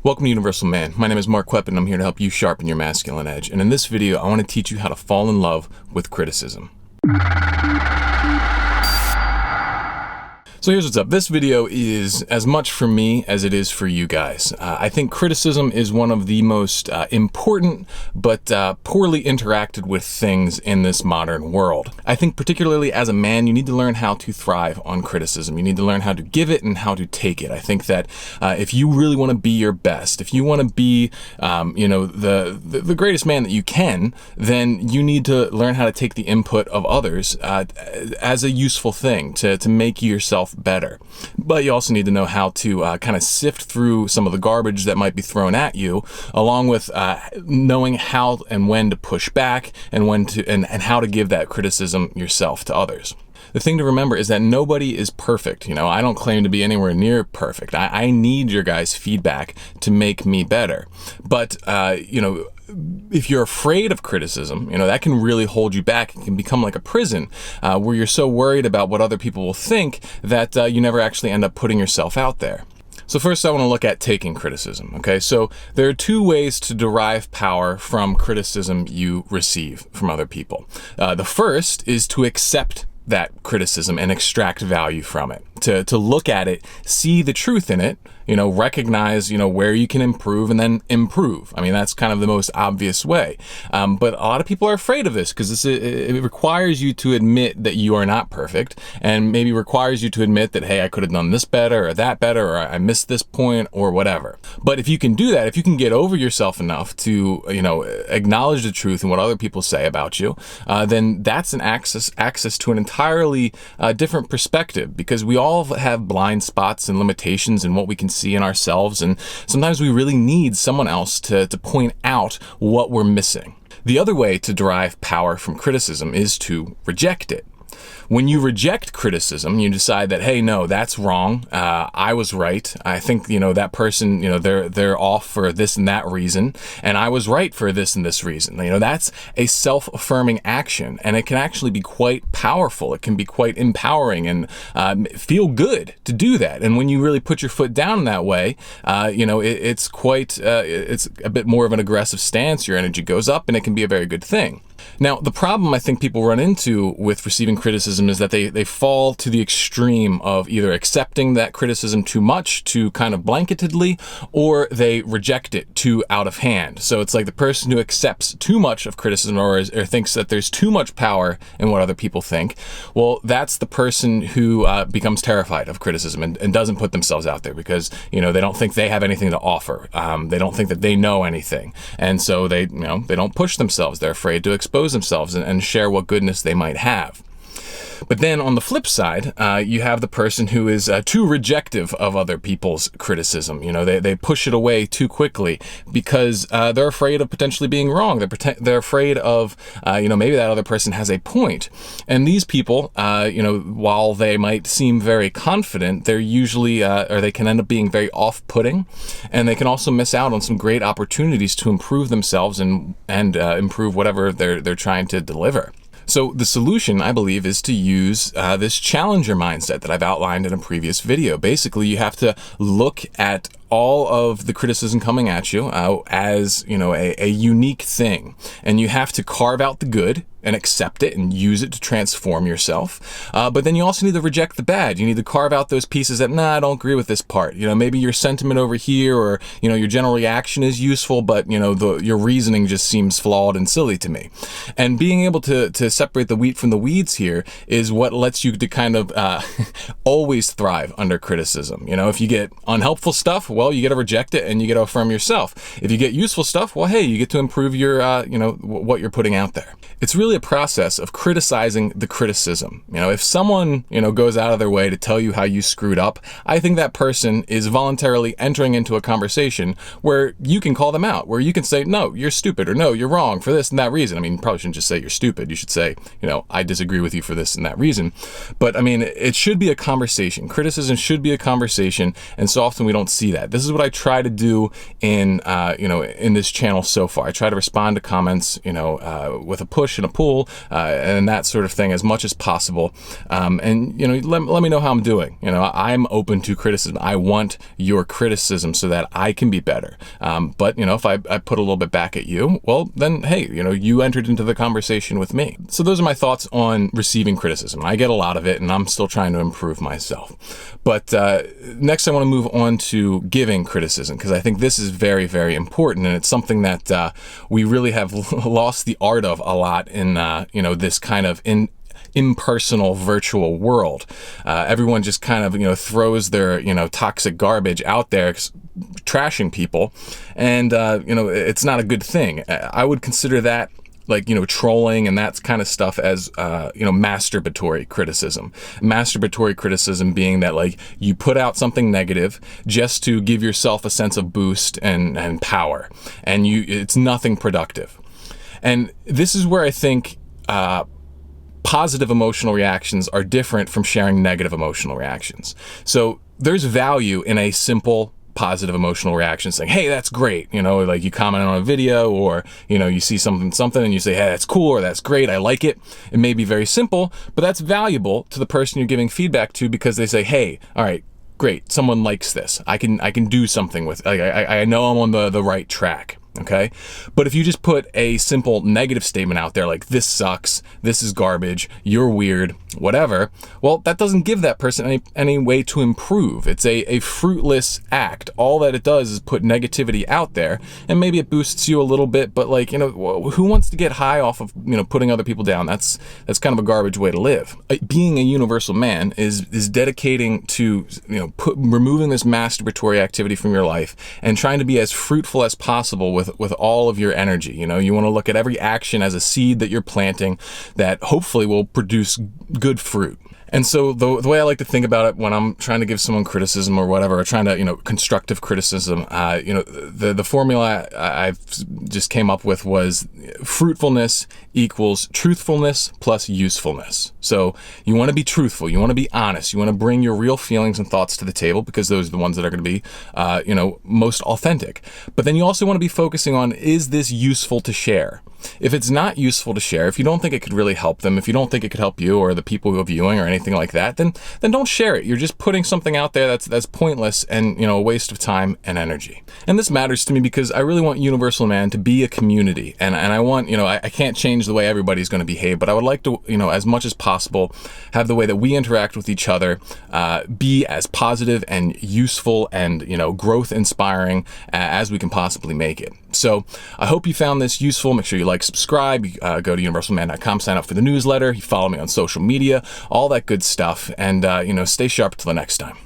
Welcome to Universal Man. My name is Mark Wepp and I'm here to help you sharpen your masculine edge. And in this video, I want to teach you how to fall in love with criticism. So here's what's up. This video is as much for me as it is for you guys. I think criticism is one of the most important but poorly interacted with things in this modern world. I think particularly as a man, you need to learn how to thrive on criticism. You need to learn how to give it and how to take it. I think that if you really want to be your best, if you want to be the greatest man that you can, then you need to learn how to take the input of others as a useful thing to make yourself better. But you also need to know how to kind of sift through some of the garbage that might be thrown at you, along with knowing how and when to push back and when to and how to give that criticism yourself to others. The thing to remember is that nobody is perfect. I don't claim to be anywhere near perfect. I need your guys' feedback to make me better. But, if you're afraid of criticism, that can really hold you back. It can become like a prison where you're so worried about what other people will think that you never actually end up putting yourself out there. So first I want to look at taking criticism, okay? So there are two ways to derive power from criticism you receive from other people. The first is to accept that criticism and extract value from it. To look at it, see the truth in it, recognize, where you can improve and then improve. I mean, that's kind of the most obvious way. But a lot of people are afraid of this because it requires you to admit that you are not perfect, and maybe requires you to admit that, hey, I could have done this better or that better, or I missed this point or whatever. But if you can do that, if you can get over yourself enough to, acknowledge the truth and what other people say about you, then that's an access to an entirely different perspective, because we all have blind spots and limitations in what we can see in ourselves, and sometimes we really need someone else to point out what we're missing. The other way to derive power from criticism is to reject it. When you reject criticism, you decide that, hey, no, that's wrong. I was right. I think, that person, they're off for this and that reason, and I was right for this and this reason. That's a self-affirming action, and it can actually be quite powerful. It can be quite empowering and feel good to do that. And when you really put your foot down in that way, it's a bit more of an aggressive stance. Your energy goes up, and it can be a very good thing. Now, the problem I think people run into with receiving criticism is that they fall to the extreme of either accepting that criticism too much, too kind of blanketedly, or they reject it too out of hand. So it's like the person who accepts too much of criticism or thinks that there's too much power in what other people think. Well, that's the person who becomes terrified of criticism and doesn't put themselves out there because, they don't think they have anything to offer. They don't think that they know anything. And so they don't push themselves. They're afraid to expose themselves and share what goodness they might have. But then on the flip side, you have the person who is too rejective of other people's criticism. They push it away too quickly because they're afraid of potentially being wrong. They're afraid of, maybe that other person has a point. And these people, while they might seem very confident, they're usually, or they can end up being very off-putting, and they can also miss out on some great opportunities to improve themselves and improve whatever they're trying to deliver. So the solution, I believe, is to use this challenger mindset that I've outlined in a previous video. Basically, you have to look at all of the criticism coming at you as, a unique thing. And you have to carve out the good and accept it and use it to transform yourself. But then you also need to reject the bad. You need to carve out those pieces that, I don't agree with this part. Maybe your sentiment over here or, your general reaction is useful, but, your reasoning just seems flawed and silly to me. And being able to separate the wheat from the weeds here is what lets you to kind of always thrive under criticism. If you get unhelpful stuff, well, you get to reject it and you get to affirm yourself. If you get useful stuff, well, hey, you get to improve your, what you're putting out there. It's really a process of criticizing the criticism. If someone, goes out of their way to tell you how you screwed up, I think that person is voluntarily entering into a conversation where you can call them out, where you can say, no, you're stupid, or no, you're wrong for this and that reason. I mean, you probably shouldn't just say you're stupid. You should say, I disagree with you for this and that reason. But I mean, it should be a conversation. Criticism should be a conversation. And so often we don't see that. This is what I try to do in, in this channel so far. I try to respond to comments, with a push and a pull, and that sort of thing as much as possible. And, let me know how I'm doing. I'm open to criticism. I want your criticism so that I can be better. But, if I put a little bit back at you, well, then, hey, you entered into the conversation with me. So those are my thoughts on receiving criticism. I get a lot of it, and I'm still trying to improve myself. But next I want to move on to giving criticism, because I think this is very, very important, and it's something that we really have lost the art of a lot in, this kind of impersonal virtual world. Everyone just kind of, throws their, toxic garbage out there, trashing people, and, it's not a good thing. I would consider that like, trolling and that kind of stuff as, masturbatory criticism. Masturbatory criticism being that, like, you put out something negative just to give yourself a sense of boost and power, and it's nothing productive. And this is where I think, positive emotional reactions are different from sharing negative emotional reactions. So there's value in a simple positive emotional reaction saying, hey, that's great. Like you comment on a video, or, you see something and you say, hey, that's cool, or that's great, I like it. It may be very simple, but that's valuable to the person you're giving feedback to, because they say, hey, all right, great, someone likes this. I can do something with it. I know I'm on the right track. Okay. But if you just put a simple negative statement out there, like this sucks, this is garbage, you're weird, whatever, well, that doesn't give that person any way to improve. It's a fruitless act. All that it does is put negativity out there, and maybe it boosts you a little bit, but like, who wants to get high off of, putting other people down? That's kind of a garbage way to live. Being a universal man is dedicating to, removing this masturbatory activity from your life and trying to be as fruitful as possible with all of your energy. You want to look at every action as a seed that you're planting that hopefully will produce good fruit. And so the way I like to think about it when I'm trying to give someone criticism or whatever, or trying to, constructive criticism, the formula I've just came up with was fruitfulness equals truthfulness plus usefulness. So you want to be truthful, you want to be honest, you want to bring your real feelings and thoughts to the table, because those are the ones that are going to be, most authentic. But then you also want to be focusing on, is this useful to share? If it's not useful to share, if you don't think it could really help them, if you don't think it could help you or the people who are viewing or anything like that, then don't share it. You're just putting something out there that's pointless and, a waste of time and energy. And this matters to me because I really want Universal Man to be a community. And I want, I can't change the way everybody's going to behave, but I would like to, as much as possible, have the way that we interact with each other be as positive and useful and, growth inspiring as we can possibly make it. So I hope you found this useful. Make sure you like, subscribe, go to universalman.com, sign up for the newsletter, you follow me on social media, all that good stuff, and stay sharp till the next time.